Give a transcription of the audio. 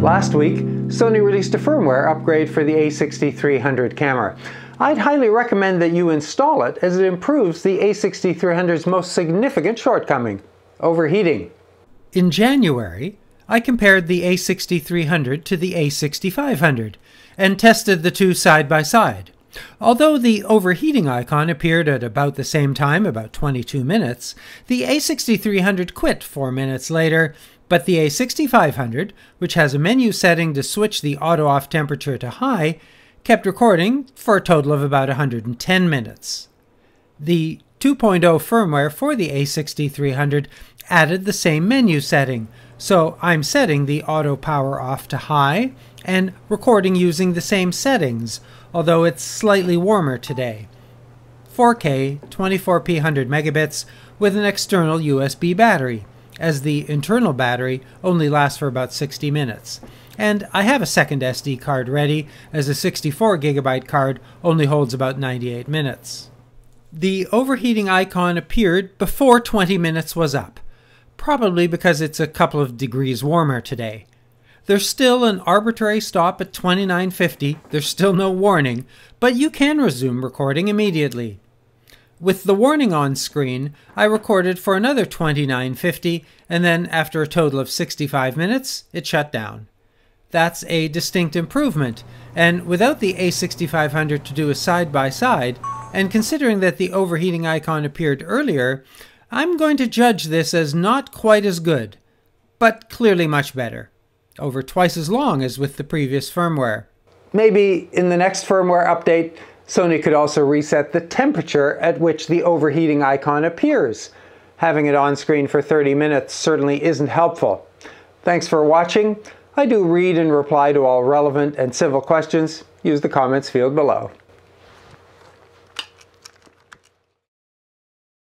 Last week, Sony released a firmware upgrade for the A6300 camera. I'd highly recommend that you install it as it improves the A6300's most significant shortcoming: overheating. In January, I compared the A6300 to the A6500 and tested the two side by side. Although the overheating icon appeared at about the same time, about 22 minutes, the A6300 quit 4 minutes later, but the A6500, which has a menu setting to switch the auto-off temperature to high, kept recording for a total of about 110 minutes. The 2.0 firmware for the A6300 added the same menu setting, so I'm setting the auto power off to high and recording using the same settings, although it's slightly warmer today. 4K 24p 100 megabits with an external USB battery, as the internal battery only lasts for about 60 minutes. And I have a second SD card ready, as a 64GB card only holds about 98 minutes. The overheating icon appeared before 20 minutes was up, probably because it's a couple of degrees warmer today. There's still an arbitrary stop at 2950, there's still no warning, but you can resume recording immediately. With the warning on screen, I recorded for another 2950, and then after a total of 65 minutes, it shut down. That's a distinct improvement, and without the A6500 to do a side-by-side, and considering that the overheating icon appeared earlier, I'm going to judge this as not quite as good, but clearly much better. Over twice as long as with the previous firmware. Maybe in the next firmware update, Sony could also reset the temperature at which the overheating icon appears. Having it on screen for 30 minutes certainly isn't helpful. Thanks for watching. I do read and reply to all relevant and civil questions. Use the comments field below.